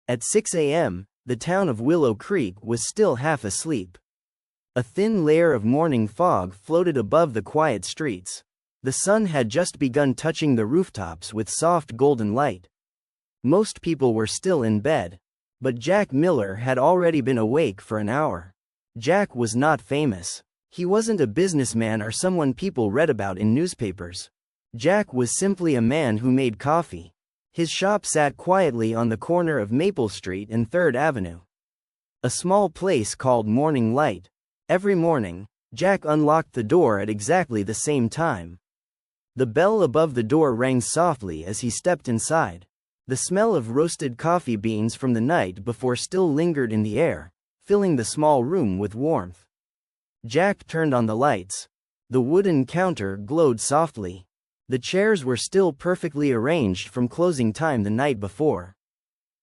At 6 a.m., the town of Willow Creek was still half asleep. A thin layer of morning fog floated above the quiet streets. The sun had just begun touching the rooftops with soft golden light. Most people were still in bed, but Jack Miller had already been awake for an hour. Jack was not famous. He wasn't a businessman or someone people read about in newspapers. Jack was simply a man who made coffee. His shop sat quietly on the corner of Maple Street and 3rd Avenue. A small place called Morning Light. Every morning, Jack unlocked the door at exactly the same time. The bell above the door rang softly as he stepped inside. The smell of roasted coffee beans from the night before still lingered in the air, filling the small room with warmth. Jack turned on the lights. The wooden counter glowed softly. The chairs were still perfectly arranged from closing time the night before.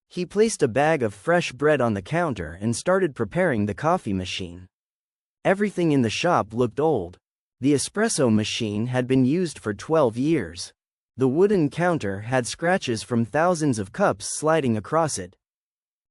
He placed a bag of fresh bread on the counter and started preparing the coffee machine. Everything in the shop looked old. The espresso machine had been used for 12 years. The wooden counter had scratches from thousands of cups sliding across it.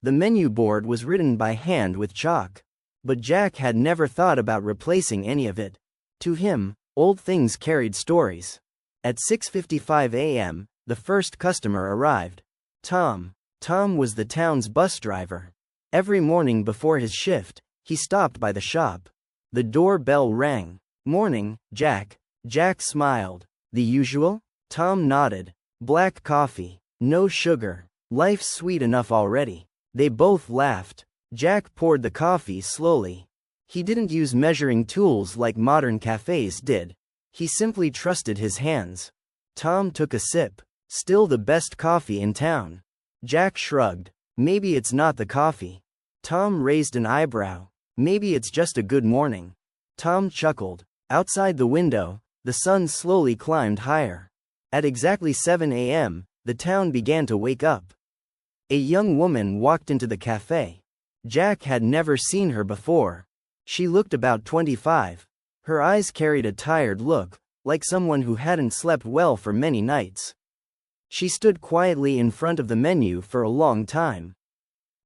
The menu board was written by hand with chalk. But Jack had never thought about replacing any of it. To him, old things carried stories. At 6:55 a.m., the first customer arrived. Tom. Tom was the town's bus driver. Every morning before his shift, he stopped by the shop. The doorbell rang. "Morning, Jack." Jack smiled. "The usual?" Tom nodded. "Black coffee. No sugar. Life's sweet enough already." They both laughed. Jack poured the coffee slowly. He didn't use measuring tools like modern cafes did. He simply trusted his hands. Tom took a sip. "Still the best coffee in town." Jack shrugged. "Maybe it's not the coffee." Tom raised an eyebrow. "Maybe it's just a good morning." Tom chuckled. Outside the window, the sun slowly climbed higher. At exactly 7 a.m., the town began to wake up. A young woman walked into the cafe. Jack had never seen her before. She looked about 25. Her eyes carried a tired look, like someone who hadn't slept well for many nights. She stood quietly in front of the menu for a long time.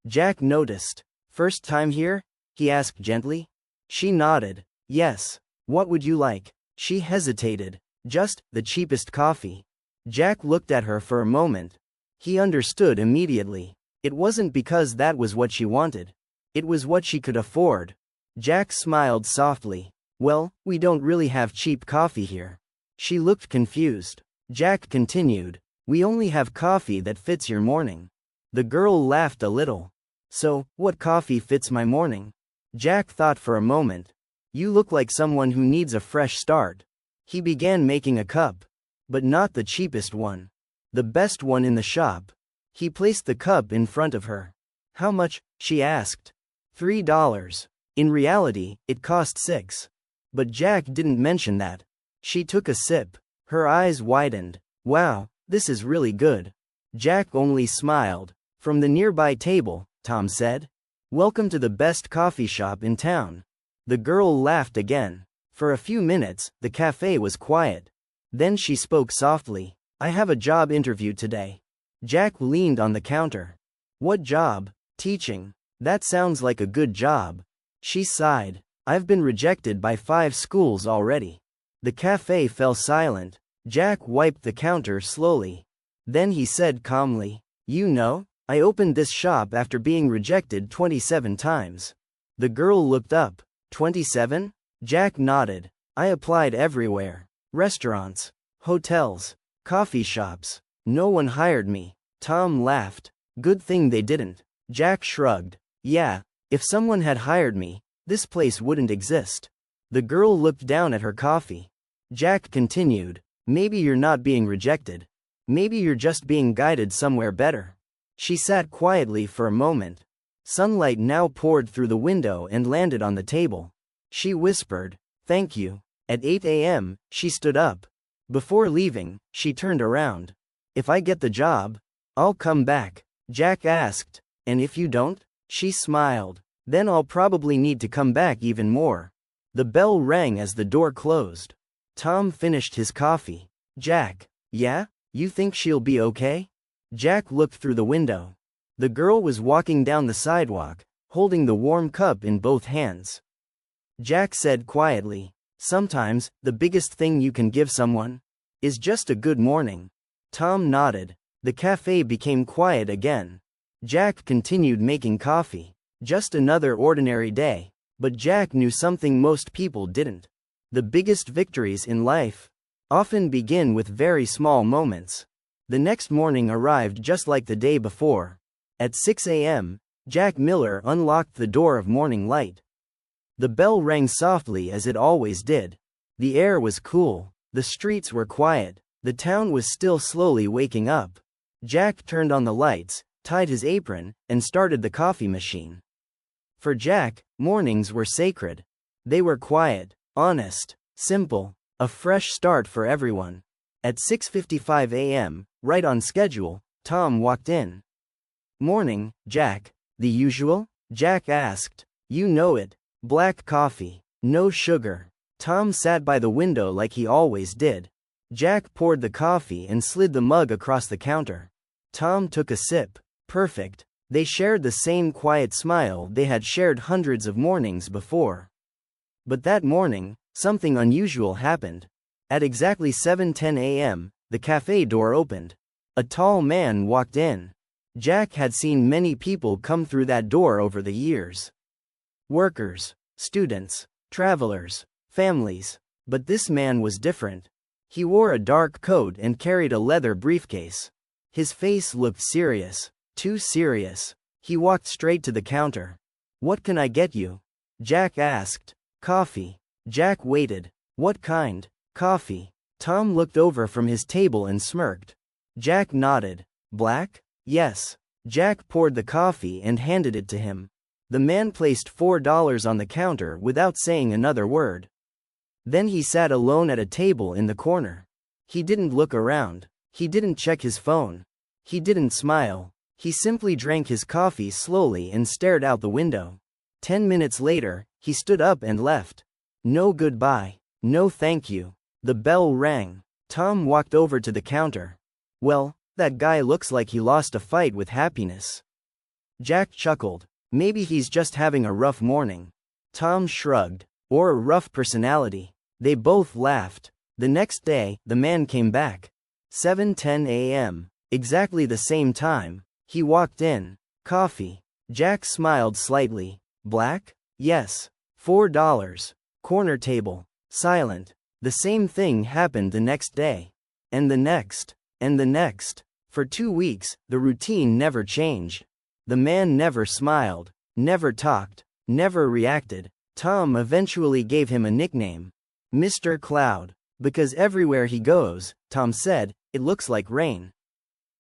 Jack noticed. "First time here?" he asked gently. She nodded. "Yes. What would you like?" She hesitated. "Just the cheapest coffee." Jack looked at her for a moment. He understood immediately. It wasn't because that was what she wanted. It was what she could afford. Jack smiled softly. "Well, we don't really have cheap coffee here." She looked confused. Jack continued. "We only have coffee that fits your morning." The girl laughed a little. "So, what coffee fits my morning?" Jack thought for a moment. "You look like someone who needs a fresh start." He began making a cup. But not the cheapest one. The best one in the shop. He placed the cup in front of her. "How much?" she asked. $3. In reality, it cost $6. But Jack didn't mention that. She took a sip. Her eyes widened. "Wow, this is really good." Jack only smiled. "From the nearby table," Tom said. "Welcome to the best coffee shop in town." The girl laughed again. For a few minutes, the cafe was quiet. Then she spoke softly. "I have a job interview today." Jack leaned on the counter. "What job?" "Teaching." "That sounds like a good job." She sighed. "I've been rejected by 5 schools already." The cafe fell silent. Jack wiped the counter slowly. Then he said calmly, "You know, I opened this shop after being rejected 27 times." The girl looked up. 27? Jack nodded. "I applied everywhere. Restaurants, hotels, coffee shops. No one hired me." Tom laughed. "Good thing they didn't." Jack shrugged. "Yeah, if someone had hired me, this place wouldn't exist." The girl looked down at her coffee. Jack continued. "Maybe you're not being rejected. Maybe you're just being guided somewhere better." She sat quietly for a moment. Sunlight now poured through the window and landed on the table. She whispered, "Thank you." At 8 a.m., she stood up. Before leaving, she turned around. "If I get the job, I'll come back." Jack asked, "And if you don't?" She smiled. "Then I'll probably need to come back even more." The bell rang as the door closed. Tom finished his coffee. "Jack." "Yeah? You think she'll be okay?" Jack looked through the window. The girl was walking down the sidewalk, holding the warm cup in both hands. Jack said quietly, "Sometimes, the biggest thing you can give someone is just a good morning." Tom nodded. The cafe became quiet again. Jack continued making coffee. Just another ordinary day. But Jack knew something most people didn't. The biggest victories in life often begin with very small moments. The next morning arrived just like the day before. At 6 a.m., Jack Miller unlocked the door of morning light. The bell rang softly as it always did. The air was cool. The streets were quiet. The town was still slowly waking up. Jack turned on the lights, tied his apron, and started the coffee machine. For Jack, mornings were sacred. They were quiet, honest, simple, a fresh start for everyone. At 6:55 a.m., right on schedule, Tom walked in. "Morning, Jack." "The usual?" Jack asked. "You know it. Black coffee. No sugar." Tom sat by the window like he always did. Jack poured the coffee and slid the mug across the counter. Tom took a sip. Perfect. They shared the same quiet smile they had shared hundreds of mornings before. But that morning, something unusual happened. At exactly 7:10 a.m., the cafe door opened. A tall man walked in. Jack had seen many people come through that door over the years. Workers, students, travelers, families. But this man was different. He wore a dark coat and carried a leather briefcase. His face looked serious. Too serious. He walked straight to the counter. "What can I get you?" Jack asked. "Coffee." Jack waited. "What kind?" "Coffee." Tom looked over from his table and smirked. Jack nodded. "Black?" "Yes." Jack poured the coffee and handed it to him. The man placed $4 on the counter without saying another word. Then he sat alone at a table in the corner. He didn't look around. He didn't check his phone. He didn't smile. He simply drank his coffee slowly and stared out the window. 10 minutes later, he stood up and left. No goodbye. No thank you. The bell rang. Tom walked over to the counter. "Well, that guy looks like he lost a fight with happiness." Jack chuckled. "Maybe he's just having a rough morning." Tom shrugged. "Or a rough personality." They both laughed. The next day, the man came back. 7:10 a.m. Exactly the same time. He walked in. "Coffee." Jack smiled slightly. "Black?" "Yes." $4. Corner table. Silent. The same thing happened the next day. And the next. And the next. For 2 weeks, the routine never changed. The man never smiled, never talked, never reacted. Tom eventually gave him a nickname. Mr. Cloud. Because everywhere he goes, Tom said, it looks like rain.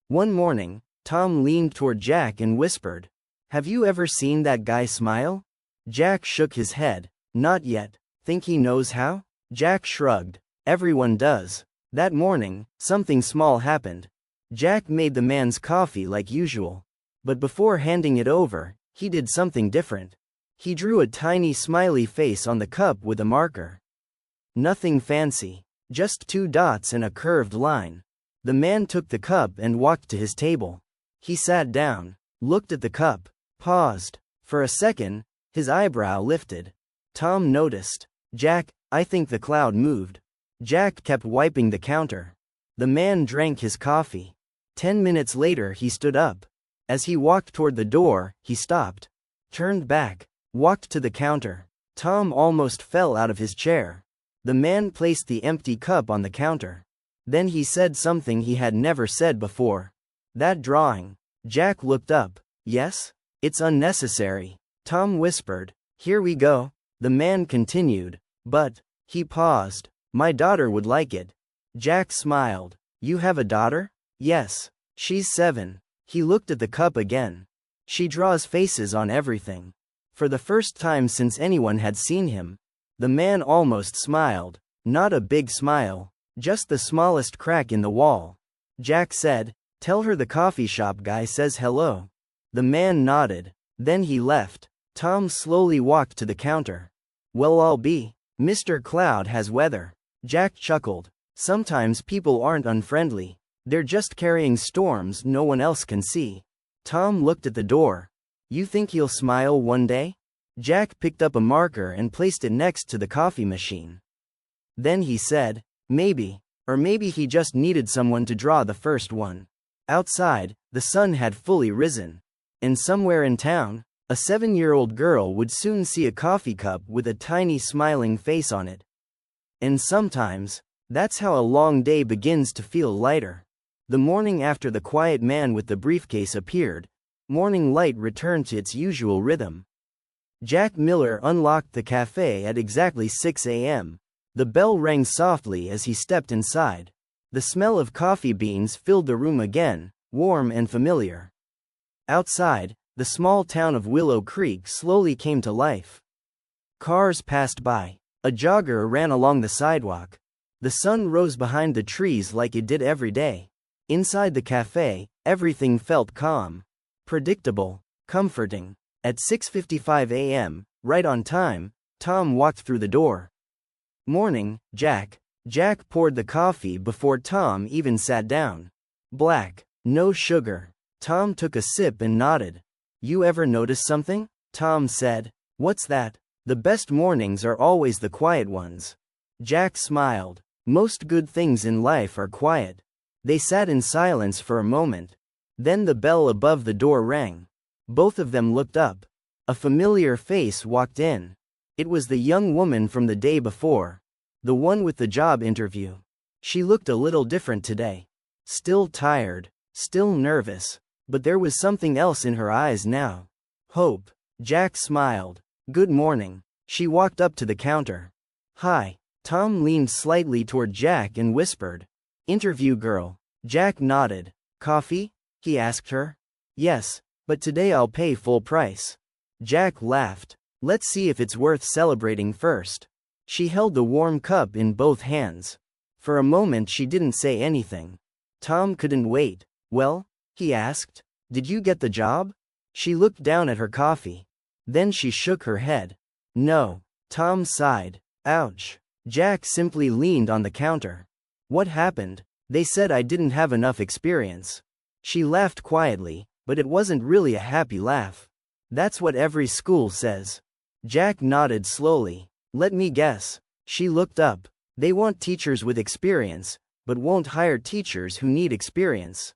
One morning, Tom leaned toward Jack and whispered, "Have you ever seen that guy smile?" Jack shook his head. "Not yet." "Think he knows how?" Jack shrugged. "Everyone does." That morning, something small happened. Jack made the man's coffee like usual. But before handing it over, he did something different. He drew a tiny smiley face on the cup with a marker. Nothing fancy. Just 2 dots and a curved line. The man took the cup and walked to his table. He sat down, looked at the cup, paused. For a second, his eyebrow lifted. Tom noticed. "Jack, I think the cloud moved." Jack kept wiping the counter. The man drank his coffee. 10 minutes later he stood up. As he walked toward the door, he stopped. Turned back. Walked to the counter. Tom almost fell out of his chair. The man placed the empty cup on the counter. Then he said something he had never said before. "That drawing." Jack looked up. "Yes? It's unnecessary." Tom whispered. "Here we go." The man continued. "But," he paused, "my daughter would like it." Jack smiled. "You have a daughter?" "Yes. She's 7. He looked at the cup again. "She draws faces on everything." For the first time since anyone had seen him, the man almost smiled. Not a big smile, just the smallest crack in the wall. Jack said, "Tell her the coffee shop guy says hello." The man nodded. Then he left. Tom slowly walked to the counter. "Well, I'll be. Mr. Cloud has weather." Jack chuckled. "Sometimes people aren't unfriendly. They're just carrying storms no one else can see." Tom looked at the door. You think he'll smile one day? Jack picked up a marker and placed it next to the coffee machine. Then he said, maybe. Or maybe he just needed someone to draw the first one. Outside, the sun had fully risen. And somewhere in town, a 7-year-old girl would soon see a coffee cup with a tiny smiling face on it. And sometimes, that's how a long day begins to feel lighter. The morning after the quiet man with the briefcase appeared, morning light returned to its usual rhythm. Jack Miller unlocked the cafe at exactly 6 a.m. The bell rang softly as he stepped inside. The smell of coffee beans filled the room again, warm and familiar. Outside, the small town of Willow Creek slowly came to life. Cars passed by. A jogger ran along the sidewalk. The sun rose behind the trees like it did every day. Inside the cafe, everything felt calm, predictable, comforting. At 6:55 a.m., right on time, Tom walked through the door. Morning, Jack. Jack poured the coffee before Tom even sat down. Black, no sugar. Tom took a sip and nodded. You ever notice something? Tom said. What's that? The best mornings are always the quiet ones. Jack smiled. Most good things in life are quiet. They sat in silence for a moment. Then the bell above the door rang. Both of them looked up. A familiar face walked in. It was the young woman from the day before. The one with the job interview. She looked a little different today. Still tired. Still nervous. But there was something else in her eyes now. Hope. Jack smiled. Good morning. She walked up to the counter. Hi. Tom leaned slightly toward Jack and whispered. Interview girl. Jack nodded. Coffee? He asked her. Yes, but today I'll pay full price. Jack laughed. Let's see if it's worth celebrating first. She held the warm cup in both hands. For a moment she didn't say anything. Tom couldn't wait. Well? He asked. Did you get the job? She looked down at her coffee. Then she shook her head. No. Tom sighed. Ouch. Jack simply leaned on the counter. What happened? They said I didn't have enough experience. She laughed quietly, but it wasn't really a happy laugh. That's what every school says. Jack nodded slowly. Let me guess. She looked up. They want teachers with experience, but won't hire teachers who need experience.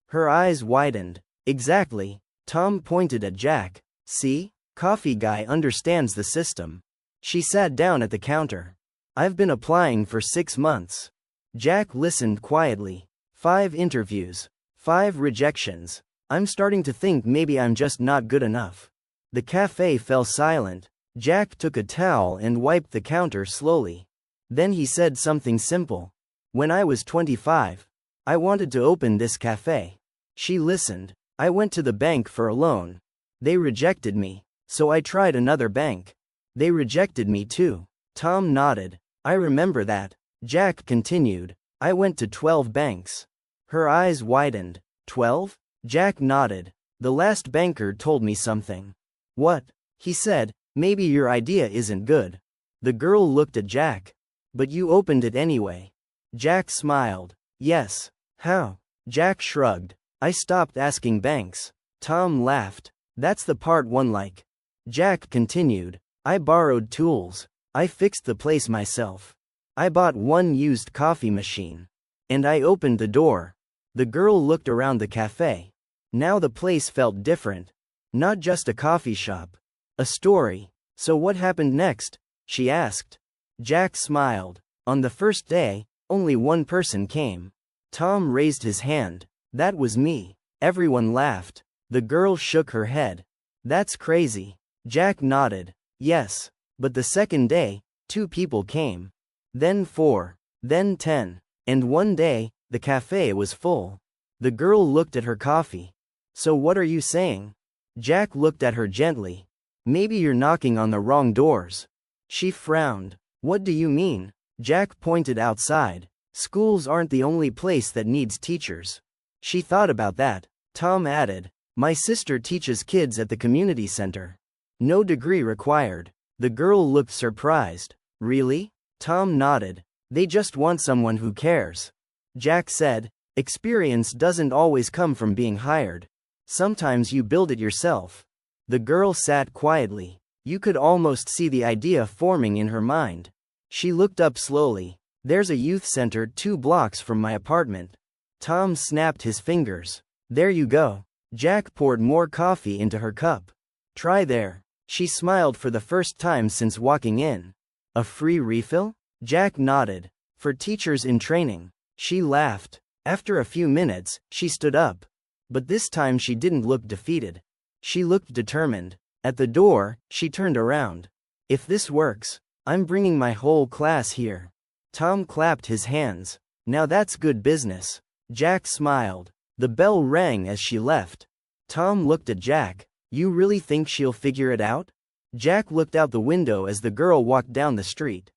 Her eyes widened. Exactly. Tom pointed at Jack. See? Coffee guy understands the system. She sat down at the counter. I've been applying for 6 months. Jack listened quietly. 5 interviews. 5 rejections. I'm starting to think maybe I'm just not good enough. The cafe fell silent. Jack took a towel and wiped the counter slowly. Then he said something simple. When I was 25, I wanted to open this cafe. She listened. I went to the bank for a loan. They rejected me, so I tried another bank. They rejected me too. Tom nodded. I remember that. Jack continued. I went to 12 banks. Her eyes widened. 12? Jack nodded. The last banker told me something. What? He said, maybe your idea isn't good. The girl looked at Jack. But you opened it anyway. Jack smiled. Yes. How? Jack shrugged. I stopped asking banks. Tom laughed. That's the part one like. Jack continued. I borrowed tools. I fixed the place myself. I bought one used coffee machine. And I opened the door. The girl looked around the cafe. Now the place felt different. Not just a coffee shop. A story. So what happened next? She asked. Jack smiled. On the first day, only one person came. Tom raised his hand. That was me. Everyone laughed. The girl shook her head. That's crazy. Jack nodded. Yes. But the second day, 2 people came. Then 4. Then 10. And one day, the cafe was full. The girl looked at her coffee. So what are you saying? Jack looked at her gently. Maybe you're knocking on the wrong doors. She frowned. What do you mean? Jack pointed outside. Schools aren't the only place that needs teachers. She thought about that. Tom added. My sister teaches kids at the community center. No degree required. The girl looked surprised. Really? Tom nodded. They just want someone who cares. Jack said, experience doesn't always come from being hired. Sometimes you build it yourself. The girl sat quietly. You could almost see the idea forming in her mind. She looked up slowly. There's a youth center 2 blocks from my apartment. Tom snapped his fingers. There you go. Jack poured more coffee into her cup. Try there. She smiled for the first time since walking in. A free refill? Jack nodded. For teachers in training. She laughed. After a few minutes, she stood up. But this time she didn't look defeated. She looked determined. At the door, she turned around. If this works, I'm bringing my whole class here. Tom clapped his hands. Now that's good business. Jack smiled. The bell rang as she left. Tom looked at Jack. You really think she'll figure it out? Jack looked out the window as the girl walked down the street.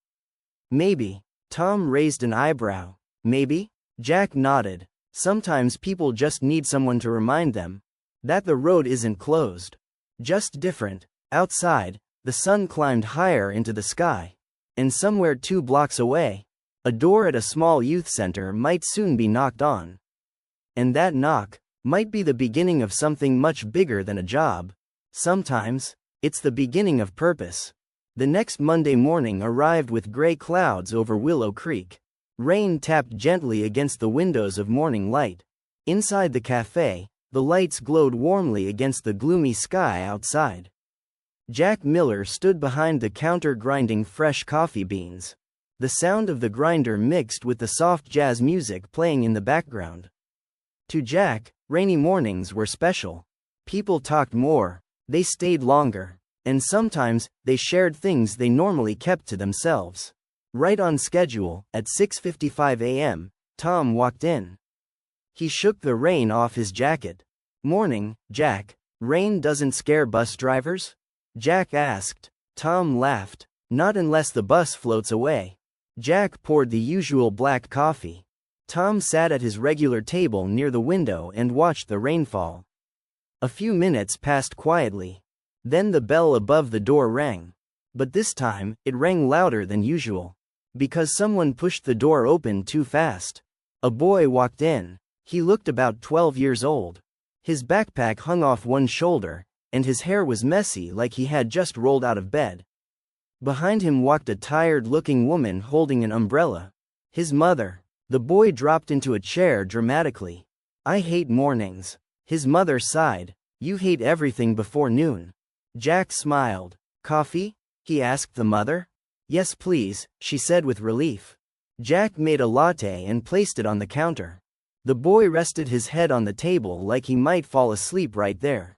Maybe. Tom raised an eyebrow. Maybe? Jack nodded. Sometimes people just need someone to remind them that the road isn't closed. Just different. Outside, the sun climbed higher into the sky. And somewhere 2 blocks away, a door at a small youth center might soon be knocked on. And that knock might be the beginning of something much bigger than a job. Sometimes, it's the beginning of purpose. The next Monday morning arrived with gray clouds over Willow Creek. Rain tapped gently against the windows of Morning Light. Inside the cafe, the lights glowed warmly against the gloomy sky outside. Jack Miller stood behind the counter grinding fresh coffee beans. The sound of the grinder mixed with the soft jazz music playing in the background. To Jack, rainy mornings were special. People talked more, they stayed longer, and sometimes, they shared things they normally kept to themselves. Right on schedule, at 6:55 a.m., Tom walked in. He shook the rain off his jacket. Morning, Jack. Rain doesn't scare bus drivers? Jack asked. Tom laughed. Not unless the bus floats away. Jack poured the usual black coffee. Tom sat at his regular table near the window and watched the rainfall. A few minutes passed quietly. Then the bell above the door rang. But this time, it rang louder than usual. Because someone pushed the door open too fast. A boy walked in. He looked about 12 years old. His backpack hung off one shoulder, and his hair was messy like he had just rolled out of bed. Behind him walked a tired-looking woman holding an umbrella. His mother. The boy dropped into a chair dramatically. I hate mornings. His mother sighed. You hate everything before noon. Jack smiled. Coffee? He asked the mother. Yes please, she said with relief. Jack made a latte and placed it on the counter. The boy rested his head on the table like he might fall asleep right there.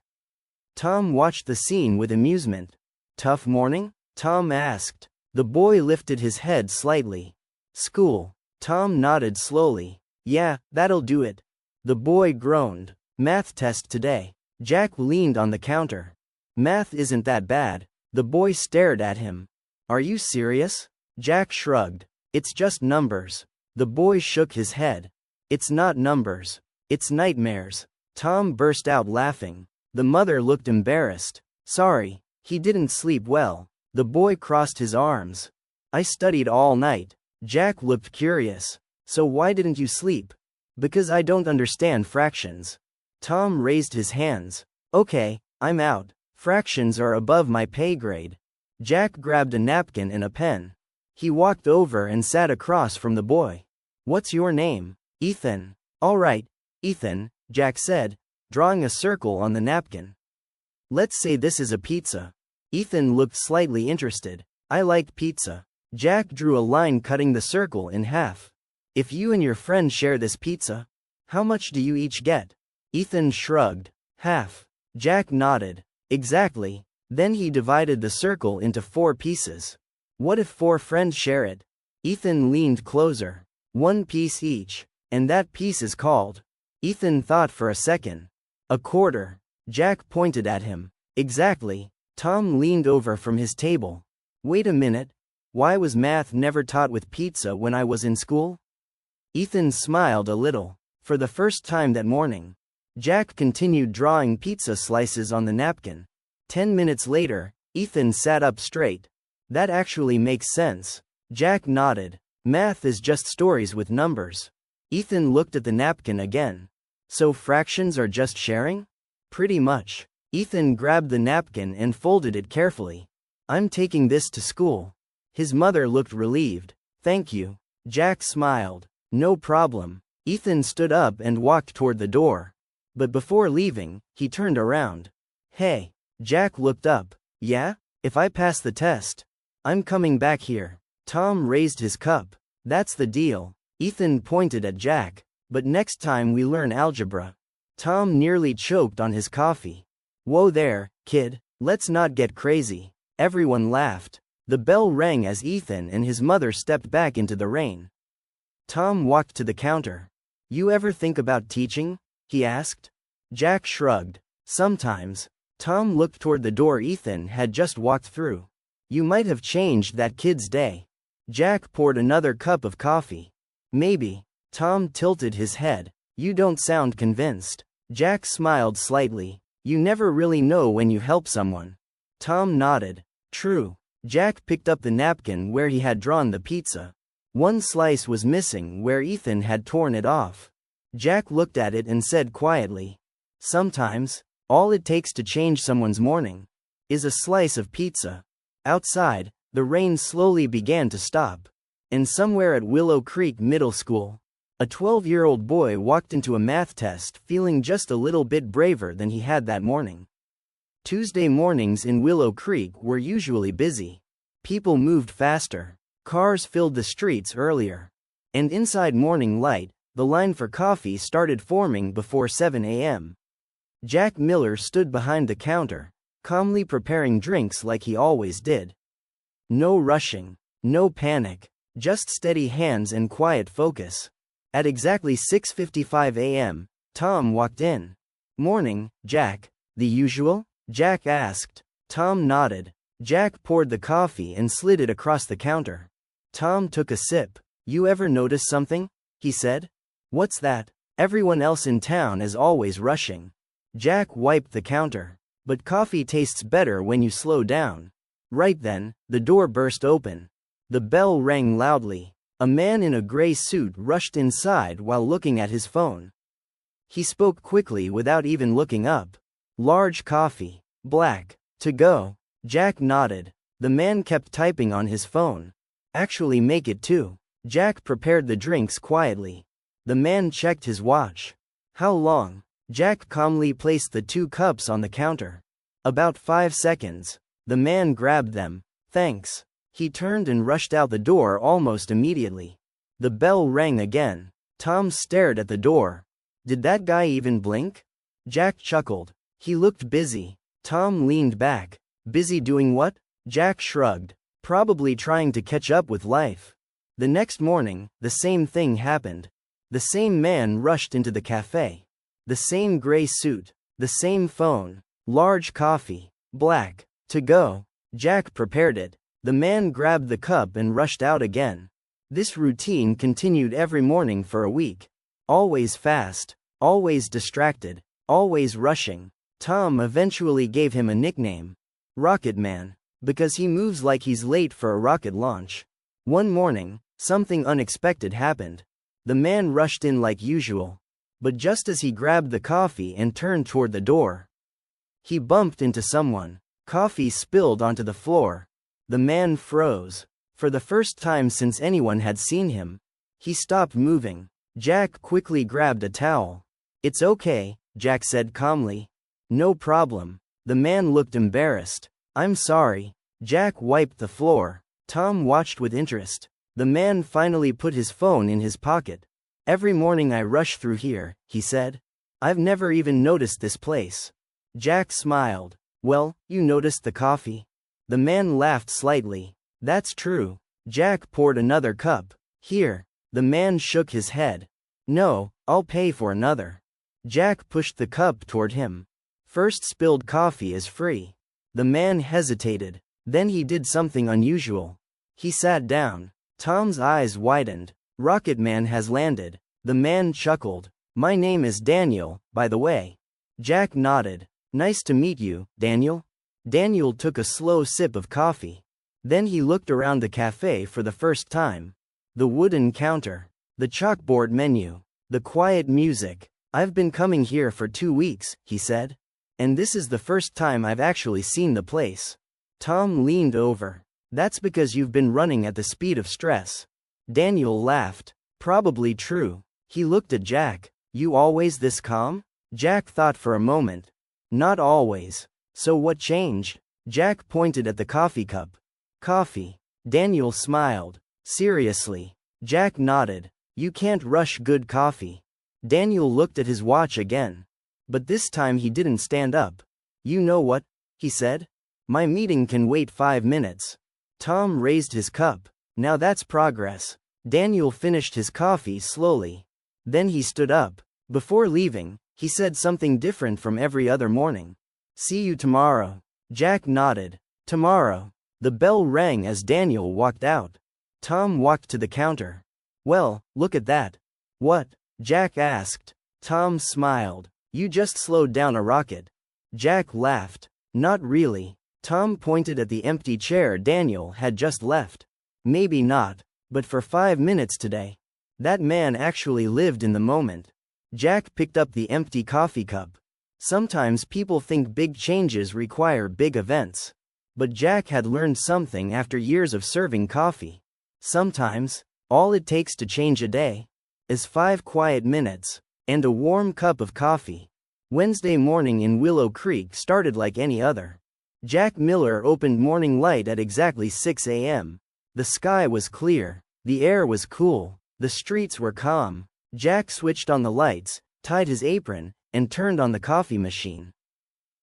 Tom watched the scene with amusement. Tough morning? Tom asked. The boy lifted his head slightly. School. Tom nodded slowly. Yeah, that'll do it. The boy groaned. Math test today. Jack leaned on the counter. Math isn't that bad. The boy stared at him. Are you serious? Jack shrugged. It's just numbers. The boy shook his head. It's not numbers. It's nightmares. Tom burst out laughing. The mother looked embarrassed. Sorry, he didn't sleep well. The boy crossed his arms. I studied all night. Jack looked curious. So why didn't you sleep? Because I don't understand fractions. Tom raised his hands. Okay, I'm out. Fractions are above my pay grade. Jack grabbed a napkin and a pen. He walked over and sat across from the boy. What's your name? Ethan. All right, Ethan, Jack said, drawing a circle on the napkin. Let's say this is a pizza. Ethan looked slightly interested. I like pizza. Jack drew a line cutting the circle in half. If you and your friend share this pizza, how much do you each get? Ethan shrugged. Half. Jack nodded. Exactly. Then he divided the circle into 4 pieces. What if 4 friends share it? Ethan leaned closer. 1 piece each. And that piece is called. Ethan thought for a second. A quarter. Jack pointed at him. Exactly. Tom leaned over from his table. Wait a minute. Why was math never taught with pizza when I was in school? Ethan smiled a little. For the first time that morning. Jack continued drawing pizza slices on the napkin. 10 minutes later, Ethan sat up straight. That actually makes sense. Jack nodded. Math is just stories with numbers. Ethan looked at the napkin again. So fractions are just sharing? Pretty much. Ethan grabbed the napkin and folded it carefully. I'm taking this to school. His mother looked relieved. Thank you. Jack smiled. No problem. Ethan stood up and walked toward the door. But before leaving, he turned around. Hey. Jack looked up. Yeah? If I pass the test, I'm coming back here. Tom raised his cup. That's the deal. Ethan pointed at Jack. But next time we learn algebra. Tom nearly choked on his coffee. Whoa there, kid. Let's not get crazy. Everyone laughed. The bell rang as Ethan and his mother stepped back into the rain. Tom walked to the counter. You ever think about teaching? He asked. Jack shrugged. Sometimes. Tom looked toward the door Ethan had just walked through. You might have changed that kid's day. Jack poured another cup of coffee. Maybe. Tom tilted his head. You don't sound convinced. Jack smiled slightly. You never really know when you help someone. Tom nodded. True. Jack picked up the napkin where he had drawn the pizza. One slice was missing where Ethan had torn it off. Jack looked at it and said quietly, sometimes, all it takes to change someone's morning is a slice of pizza. Outside, the rain slowly began to stop. And somewhere at Willow Creek Middle School, a 12-year-old boy walked into a math test feeling just a little bit braver than he had that morning. Tuesday mornings in Willow Creek were usually busy. People moved faster. Cars filled the streets earlier. And inside morning light, the line for coffee started forming before 7 a.m. Jack Miller stood behind the counter, calmly preparing drinks like he always did. No rushing, no panic, just steady hands and quiet focus. At exactly 6:55 a.m., Tom walked in. Morning, Jack. The usual? Jack asked. Tom nodded. Jack poured the coffee and slid it across the counter. Tom took a sip. You ever notice something? He said. What's that? Everyone else in town is always rushing. Jack wiped the counter. But coffee tastes better when you slow down. Right then, the door burst open. The bell rang loudly. A man in a gray suit rushed inside while looking at his phone. He spoke quickly without even looking up. Large coffee. Black. To go. Jack nodded. The man kept typing on his phone. Actually make it two. Jack prepared the drinks quietly. The man checked his watch. How long? Jack calmly placed the 2 cups on the counter. About 5 seconds. The man grabbed them. Thanks. He turned and rushed out the door almost immediately. The bell rang again. Tom stared at the door. Did that guy even blink? Jack chuckled. He looked busy. Tom leaned back. Busy doing what? Jack shrugged. Probably trying to catch up with life. The next morning, the same thing happened. The same man rushed into the cafe. The same gray suit. The same phone. Large coffee. Black. To go. Jack prepared it. The man grabbed the cup and rushed out again. This routine continued every morning for a week. Always fast. Always distracted. Always rushing. Tom eventually gave him a nickname. Rocket Man. Because he moves like he's late for a rocket launch. One morning, something unexpected happened. The man rushed in like usual. But just as he grabbed the coffee and turned toward the door, he bumped into someone. Coffee spilled onto the floor. The man froze. For the first time since anyone had seen him, he stopped moving. Jack quickly grabbed a towel. It's okay, Jack said calmly. No problem. The man looked embarrassed. I'm sorry. Jack wiped the floor. Tom watched with interest. The man finally put his phone in his pocket. Every morning I rush through here, he said. I've never even noticed this place. Jack smiled. Well, you noticed the coffee? The man laughed slightly. That's true. Jack poured another cup. Here. The man shook his head. No, I'll pay for another. Jack pushed the cup toward him. First spilled coffee is free. The man hesitated. Then he did something unusual. He sat down. Tom's eyes widened. Rocket Man has landed. The man chuckled. My name is Daniel, by the way. Jack nodded. Nice to meet you, Daniel. Daniel took a slow sip of coffee. Then he looked around the cafe for the first time. The wooden counter. The chalkboard menu. The quiet music. I've been coming here for 2 weeks, he said. And this is the first time I've actually seen the place. Tom leaned over. That's because you've been running at the speed of stress. Daniel laughed. Probably true. He looked at Jack. You always this calm? Jack thought for a moment. Not always. So what changed? Jack pointed at the coffee cup. Coffee. Daniel smiled. Seriously? Jack nodded. You can't rush good coffee. Daniel looked at his watch again. But this time he didn't stand up. You know what? He said. My meeting can wait 5 minutes. Tom raised his cup. Now that's progress. Daniel finished his coffee slowly. Then he stood up. Before leaving, he said something different from every other morning. See you tomorrow. Jack nodded. Tomorrow. The bell rang as Daniel walked out. Tom walked to the counter. Well, look at that. What? Jack asked. Tom smiled. You just slowed down a rocket. Jack laughed. Not really. Tom pointed at the empty chair Daniel had just left. Maybe not, but for 5 minutes today. That man actually lived in the moment. Jack picked up the empty coffee cup. Sometimes people think big changes require big events. But Jack had learned something after years of serving coffee. Sometimes, all it takes to change a day is 5 quiet minutes and a warm cup of coffee. Wednesday morning in Willow Creek started like any other. Jack Miller opened morning light at exactly 6 a.m. The sky was clear. The air was cool. The streets were calm. Jack switched on the lights, tied his apron, and turned on the coffee machine.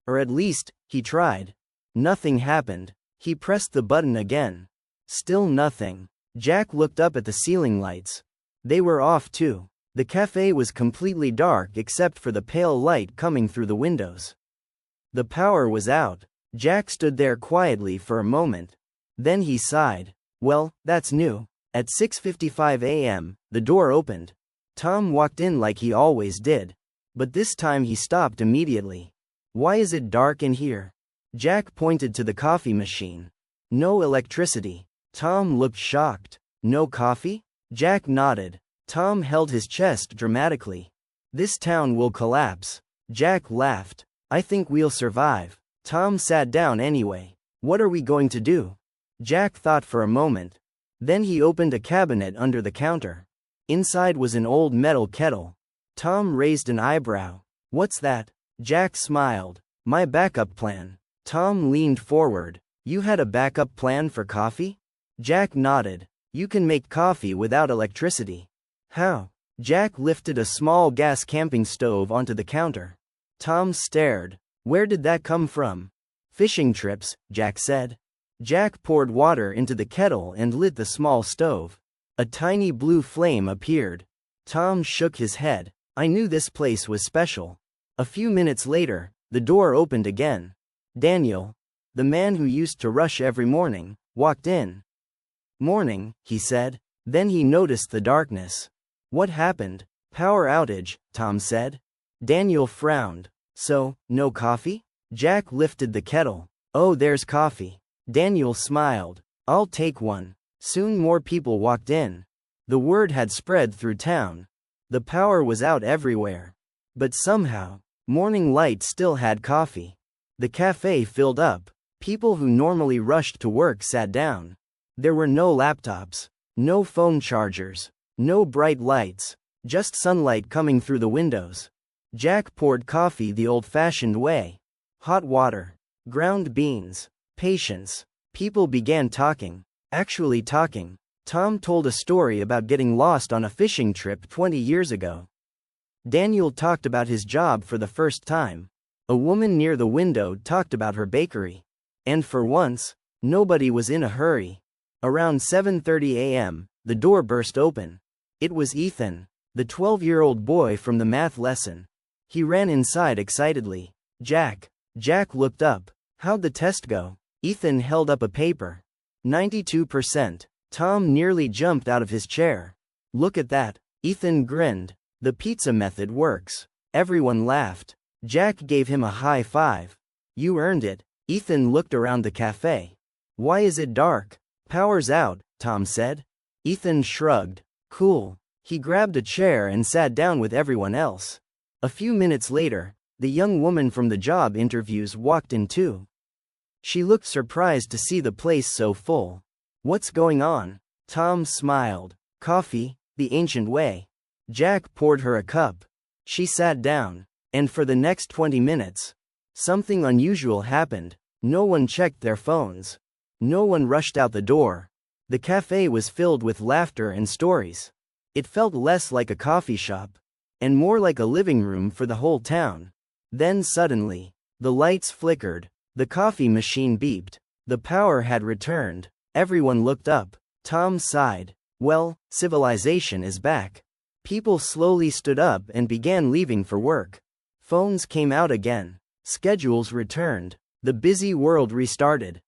Or at least, he tried. Nothing happened. He pressed the button again. Still nothing. Jack looked up at the ceiling lights. They were off too. The cafe was completely dark except for the pale light coming through the windows. The power was out. Jack stood there quietly for a moment. Then he sighed. Well, that's new. At 6:55 a.m., the door opened. Tom walked in like he always did. But this time he stopped immediately. Why is it dark in here? Jack pointed to the coffee machine. No electricity. Tom looked shocked. No coffee? Jack nodded. Tom held his chest dramatically. This town will collapse. Jack laughed. I think we'll survive. Tom sat down anyway. What are we going to do? Jack thought for a moment. Then he opened a cabinet under the counter. Inside was an old metal kettle. Tom raised an eyebrow. What's that? Jack smiled. My backup plan. Tom leaned forward. You had a backup plan for coffee? Jack nodded. You can make coffee without electricity. How? Jack lifted a small gas camping stove onto the counter. Tom stared. Where did that come from? Fishing trips, Jack said. Jack poured water into the kettle and lit the small stove. A tiny blue flame appeared. Tom shook his head. I knew this place was special. A few minutes later, the door opened again. Daniel, the man who used to rush every morning, walked in. Morning, he said. Then he noticed the darkness. What happened? Power outage, Tom said. Daniel frowned. So, no coffee? Jack lifted the kettle. Oh, there's coffee. Daniel smiled. I'll take one. Soon more people walked in. The word had spread through town. The power was out everywhere. But somehow, morning light still had coffee. The cafe filled up. People who normally rushed to work sat down. There were no laptops, no phone chargers, no bright lights, just sunlight coming through the windows. Jack poured coffee the old-fashioned way. Hot water, ground beans, patience. People began talking. Actually talking. Tom told a story about getting lost on a fishing trip 20 years ago. Daniel talked about his job for the first time. A woman near the window talked about her bakery. And for once, nobody was in a hurry. Around 7:30 a.m., the door burst open. It was Ethan, the 12-year-old boy from the math lesson. He ran inside excitedly. Jack looked up. How'd the test go? Ethan held up a paper. 92%. Tom nearly jumped out of his chair. Look at that. Ethan grinned. The pizza method works. Everyone laughed. Jack gave him a high five. You earned it. Ethan looked around the cafe. Why is it dark? Power's out, Tom said. Ethan shrugged. Cool. He grabbed a chair and sat down with everyone else. A few minutes later, The young woman from the job interviews walked in too. She looked surprised to see the place so full. "What's going on?" Tom smiled. "Coffee, the ancient way." Jack poured her a cup. She sat down. And for the next 20 minutes, something unusual happened. No one checked their phones. No one rushed out the door. The cafe was filled with laughter and stories. It felt less like a coffee shop, and more like a living room for the whole town. Then suddenly, the lights flickered. The coffee machine beeped. The power had returned. Everyone looked up. Tom sighed. Well, civilization is back. People slowly stood up and began leaving for work. Phones came out again. Schedules returned. The busy world restarted.